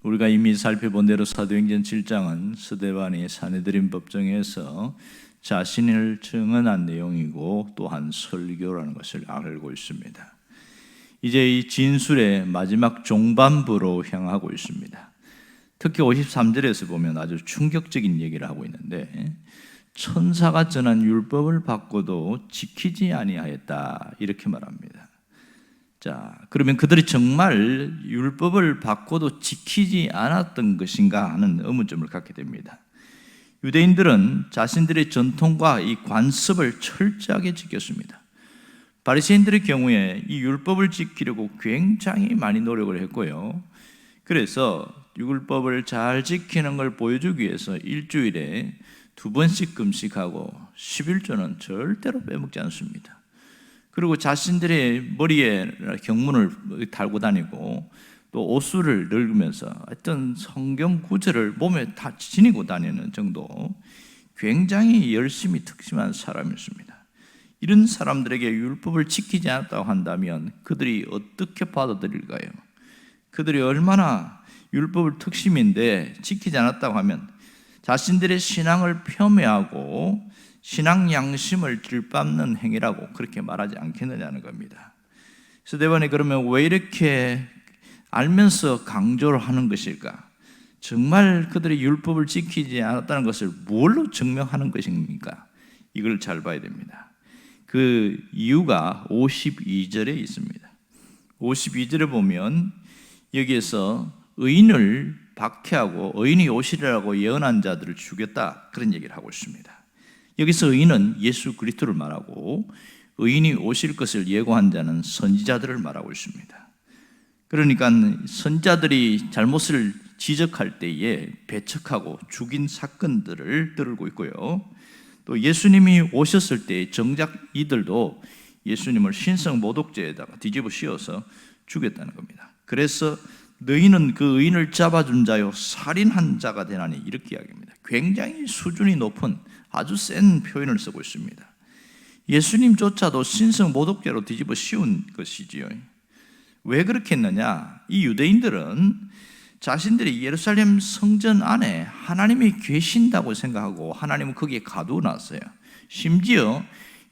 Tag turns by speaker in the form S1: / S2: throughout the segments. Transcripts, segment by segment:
S1: 우리가 이미 살펴본 대로 사도행전 7장은 스데반이 사내들인 법정에서 자신을 증언한 내용이고 또한 설교라는 것을 알고 있습니다. 이제 이 진술의 마지막 종반부로 향하고 있습니다. 특히 53절에서 보면 아주 충격적인 얘기를 하고 있는데, 천사가 전한 율법을 받고도 지키지 아니하였다, 이렇게 말합니다. 자, 그러면 그들이 정말 율법을 받고도 지키지 않았던 것인가 하는 의문점을 갖게 됩니다. 유대인들은 자신들의 전통과 이 관습을 철저하게 지켰습니다. 바리새인들의 경우에 이 율법을 지키려고 굉장히 많이 노력을 했고요. 그래서 율법을 잘 지키는 걸 보여주기 위해서 일주일에 2번씩 금식하고 11조는 절대로 빼먹지 않습니다. 그리고 자신들의 머리에 경문을 달고 다니고 또 옷수를 늙으면서 어떤 성경 구절을 몸에 다 지니고 다니는 정도, 굉장히 열심히 특심한 사람이었습니다. 이런 사람들에게 율법을 지키지 않았다고 한다면 그들이 어떻게 받아들일까요? 그들이 얼마나 율법을 특심인데 지키지 않았다고 하면 자신들의 신앙을 폄훼하고 신앙 양심을 들밟는 행위라고 그렇게 말하지 않겠느냐는 겁니다. 스데반이 그러면 왜 이렇게 알면서 강조를 하는 것일까? 정말 그들이 율법을 지키지 않았다는 것을 뭘로 증명하는 것입니까? 이걸 잘 봐야 됩니다. 그 이유가 52절에 있습니다. 52절에 보면 여기에서 의인을 박해하고 의인이 오시리라고 예언한 자들을 죽였다, 그런 얘기를 하고 있습니다. 여기서 의인은 예수 그리스도를 말하고 의인이 오실 것을 예고한 자는 선지자들을 말하고 있습니다. 그러니까 선지자들이 잘못을 지적할 때에 배척하고 죽인 사건들을 들고 있고요. 또 예수님이 오셨을 때 정작 이들도 예수님을 신성 모독죄에다가 뒤집어 씌워서 죽였다는 겁니다. 그래서 너희는 그 의인을 잡아준 자요 살인한 자가 되나니, 이렇게 이야기합니다. 굉장히 수준이 높은 아주 센 표현을 쓰고 있습니다. 예수님조차도 신성 모독죄로 뒤집어 씌운 것이지요. 왜 그렇게 했느냐? 이 유대인들은 자신들이 예루살렘 성전 안에 하나님이 계신다고 생각하고 하나님은 거기에 가두어 놨어요. 심지어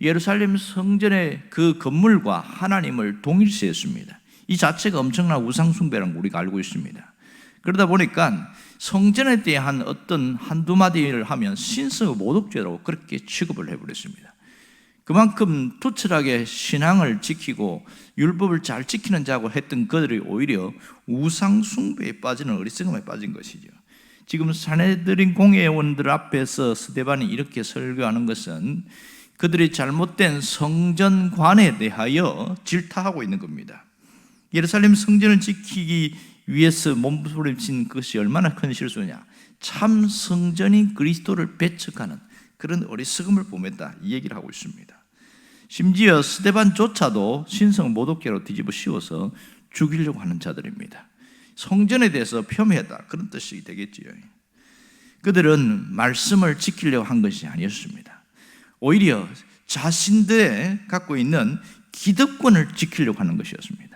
S1: 예루살렘 성전의 그 건물과 하나님을 동일시했습니다. 이 자체가 엄청난 우상숭배라는 걸 우리가 알고 있습니다. 그러다 보니까 성전에 대한 어떤 한두 마디를 하면 신성 모독죄라고 그렇게 취급을 해버렸습니다. 그만큼 투철하게 신앙을 지키고 율법을 잘 지키는 자고 했던 그들이 오히려 우상숭배에 빠지는 어리석음에 빠진 것이죠. 지금 사내들인 공회원들 앞에서 스데반이 이렇게 설교하는 것은 그들이 잘못된 성전관에 대하여 질타하고 있는 겁니다. 예루살렘 성전을 지키기 위해서 몸부림친 것이 얼마나 큰 실수냐? 참 성전인 그리스도를 배척하는 그런 어리석음을 범했다, 이 얘기를 하고 있습니다. 심지어 스데반조차도 신성 모독죄로 뒤집어 씌워서 죽이려고 하는 자들입니다. 성전에 대해서 폄훼했다, 그런 뜻이 되겠지요. 그들은 말씀을 지키려고 한 것이 아니었습니다. 오히려 자신들의 갖고 있는 기득권을 지키려고 하는 것이었습니다.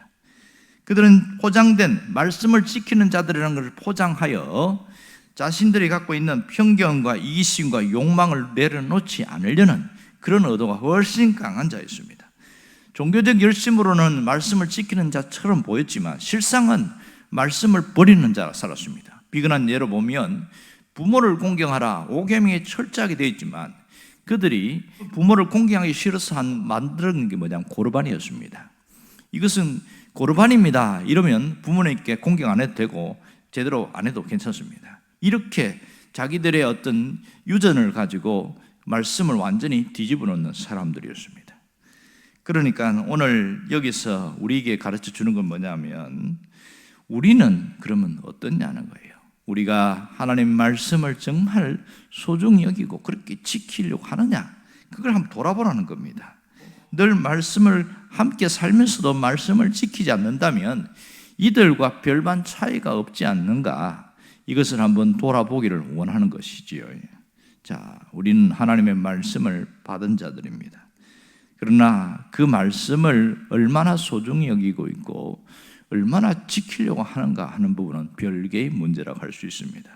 S1: 그들은 포장된 말씀을 지키는 자들이라는 것을 포장하여 자신들이 갖고 있는 편견과 이기심과 욕망을 내려놓지 않으려는 그런 의도가 훨씬 강한 자였습니다. 종교적 열심으로는 말씀을 지키는 자처럼 보였지만 실상은 말씀을 버리는 자라 살았습니다. 비근한 예로 보면 부모를 공경하라, 5계명에 철저하게 되어 있지만 그들이 부모를 공경하기 싫어서 만드는 게 뭐냐면 고르반이었습니다. 이것은 고르반입니다 이러면 부모님께 공경 안 해도 되고 제대로 안 해도 괜찮습니다. 이렇게 자기들의 어떤 유전을 가지고 말씀을 완전히 뒤집어 놓는 사람들이었습니다. 그러니까 오늘 여기서 우리에게 가르쳐 주는 건 뭐냐면, 우리는 그러면 어떠냐는 거예요. 우리가 하나님 말씀을 정말 소중히 여기고 그렇게 지키려고 하느냐, 그걸 한번 돌아보라는 겁니다. 늘 말씀을 함께 살면서도 말씀을 지키지 않는다면 이들과 별반 차이가 없지 않는가, 이것을 한번 돌아보기를 원하는 것이지요. 자, 우리는 하나님의 말씀을 받은 자들입니다. 그러나 그 말씀을 얼마나 소중히 여기고 있고 얼마나 지키려고 하는가 하는 부분은 별개의 문제라고 할 수 있습니다.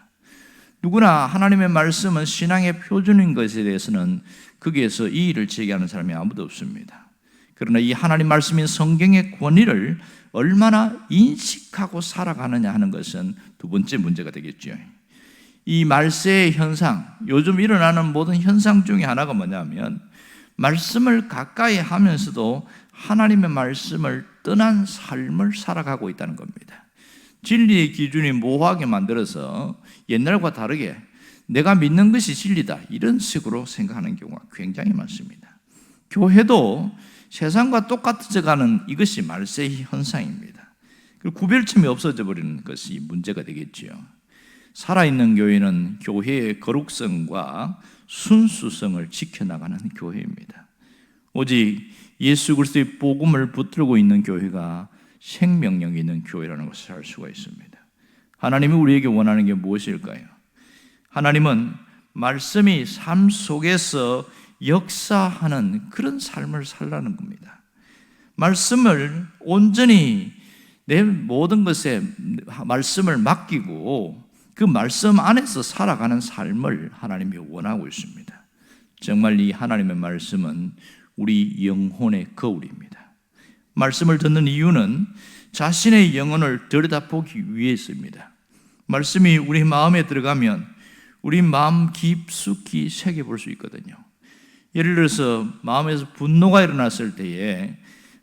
S1: 누구나 하나님의 말씀은 신앙의 표준인 것에 대해서는 거기에서 이의를 제기하는 사람이 아무도 없습니다. 그러나 이 하나님 말씀인 성경의 권위를 얼마나 인식하고 살아가느냐 하는 것은 두 번째 문제가 되겠죠. 이 말세의 현상, 요즘 일어나는 모든 현상 중에 하나가 뭐냐면 말씀을 가까이 하면서도 하나님의 말씀을 떠난 삶을 살아가고 있다는 겁니다. 진리의 기준이 모호하게 만들어서 옛날과 다르게 내가 믿는 것이 진리다 이런 식으로 생각하는 경우가 굉장히 많습니다. 교회도 세상과 똑같아져 가는 이것이 말세의 현상입니다. 그리고 구별점이 없어져 버리는 것이 문제가 되겠지요. 살아있는 교회는 교회의 거룩성과 순수성을 지켜나가는 교회입니다. 오직 예수 그리스도의 복음을 붙들고 있는 교회가 생명력 있는 교회라는 것을 알 수가 있습니다. 하나님이 우리에게 원하는 게 무엇일까요? 하나님은 말씀이 삶 속에서 역사하는 그런 삶을 살라는 겁니다. 말씀을 온전히 내 모든 것에 말씀을 맡기고 그 말씀 안에서 살아가는 삶을 하나님이 원하고 있습니다. 정말 이 하나님의 말씀은 우리 영혼의 거울입니다. 말씀을 듣는 이유는 자신의 영혼을 들여다보기 위해서입니다. 말씀이 우리 마음에 들어가면 우리 마음 깊숙이 새겨볼 수 있거든요. 예를 들어서 마음에서 분노가 일어났을 때에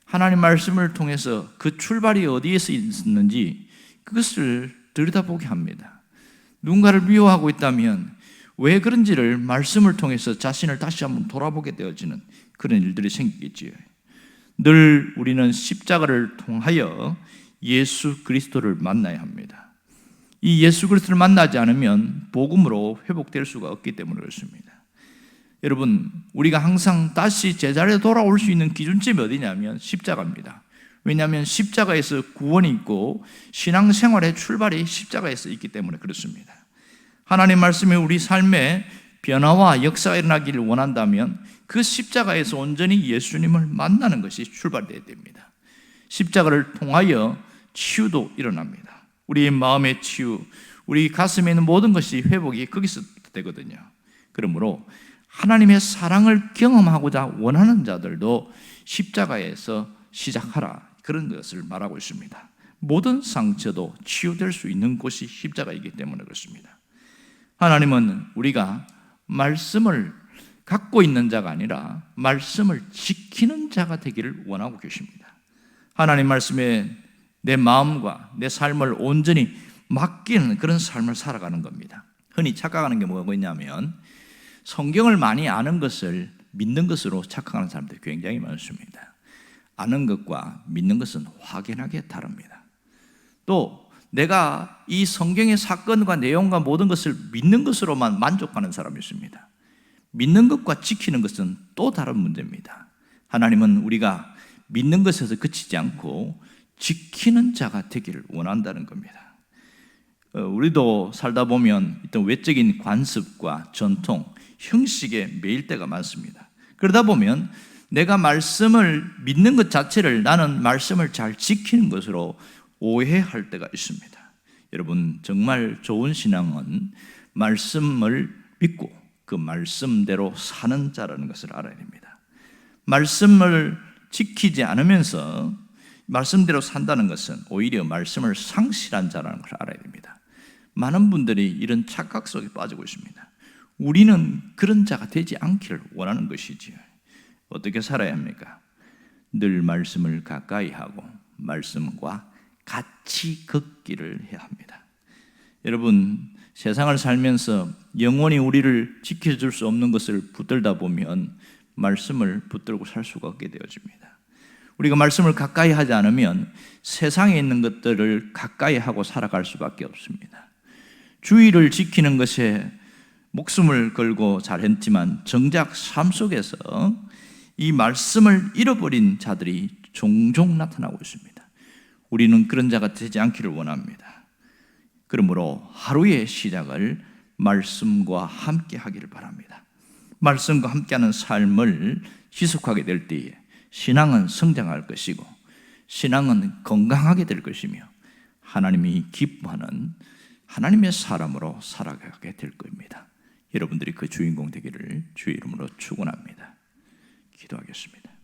S1: 하나님 말씀을 통해서 그 출발이 어디에서 있었는지 그것을 들여다보게 합니다. 누군가를 미워하고 있다면 왜 그런지를 말씀을 통해서 자신을 다시 한번 돌아보게 되어지는 그런 일들이 생기겠지요. 늘 우리는 십자가를 통하여 예수 그리스도를 만나야 합니다. 이 예수 그리스도를 만나지 않으면 복음으로 회복될 수가 없기 때문에 그렇습니다. 여러분, 우리가 항상 다시 제자리에 돌아올 수 있는 기준점이 어디냐면 십자가입니다. 왜냐하면 십자가에서 구원이 있고 신앙생활의 출발이 십자가에서 있기 때문에 그렇습니다. 하나님 말씀이 우리 삶에 변화와 역사가 일어나기를 원한다면 그 십자가에서 온전히 예수님을 만나는 것이 출발되어야 됩니다. 십자가를 통하여 치유도 일어납니다. 우리의 마음의 치유, 우리 가슴에 있는 모든 것이 회복이 거기서 되거든요. 그러므로 하나님의 사랑을 경험하고자 원하는 자들도 십자가에서 시작하라, 그런 것을 말하고 있습니다. 모든 상처도 치유될 수 있는 곳이 십자가이기 때문에 그렇습니다. 하나님은 우리가 말씀을 갖고 있는 자가 아니라 말씀을 지키는 자가 되기를 원하고 계십니다. 하나님 말씀에 내 마음과 내 삶을 온전히 맡기는 그런 삶을 살아가는 겁니다. 흔히 착각하는 게 뭐가 있냐면 성경을 많이 아는 것을 믿는 것으로 착각하는 사람들이 굉장히 많습니다. 아는 것과 믿는 것은 확연하게 다릅니다. 또 내가 이 성경의 사건과 내용과 모든 것을 믿는 것으로만 만족하는 사람이 있습니다. 믿는 것과 지키는 것은 또 다른 문제입니다. 하나님은 우리가 믿는 것에서 그치지 않고 지키는 자가 되기를 원한다는 겁니다. 우리도 살다 보면 어떤 외적인 관습과 전통, 형식에 매일 때가 많습니다. 그러다 보면 내가 말씀을 믿는 것 자체를 나는 말씀을 잘 지키는 것으로 오해할 때가 있습니다. 여러분, 정말 좋은 신앙은 말씀을 믿고 그 말씀대로 사는 자라는 것을 알아야 됩니다. 말씀을 지키지 않으면서 말씀대로 산다는 것은 오히려 말씀을 상실한 자라는 걸 알아야 됩니다. 많은 분들이 이런 착각 속에 빠지고 있습니다. 우리는 그런 자가 되지 않기를 원하는 것이지요. 어떻게 살아야 합니까? 늘 말씀을 가까이 하고 말씀과 같이 걷기를 해야 합니다. 여러분, 세상을 살면서 영원히 우리를 지켜줄 수 없는 것을 붙들다 보면 말씀을 붙들고 살 수가 없게 되어집니다. 우리가 말씀을 가까이 하지 않으면 세상에 있는 것들을 가까이 하고 살아갈 수밖에 없습니다. 주의를 지키는 것에 목숨을 걸고 잘했지만 정작 삶 속에서 이 말씀을 잃어버린 자들이 종종 나타나고 있습니다. 우리는 그런 자가 되지 않기를 원합니다. 그러므로 하루의 시작을 말씀과 함께 하기를 바랍니다. 말씀과 함께하는 삶을 지속하게 될 때에 신앙은 성장할 것이고 신앙은 건강하게 될 것이며 하나님이 기뻐하는 하나님의 사람으로 살아가게 될 겁니다. 여러분들이 그 주인공 되기를 주의 이름으로 축원합니다. 기도하겠습니다.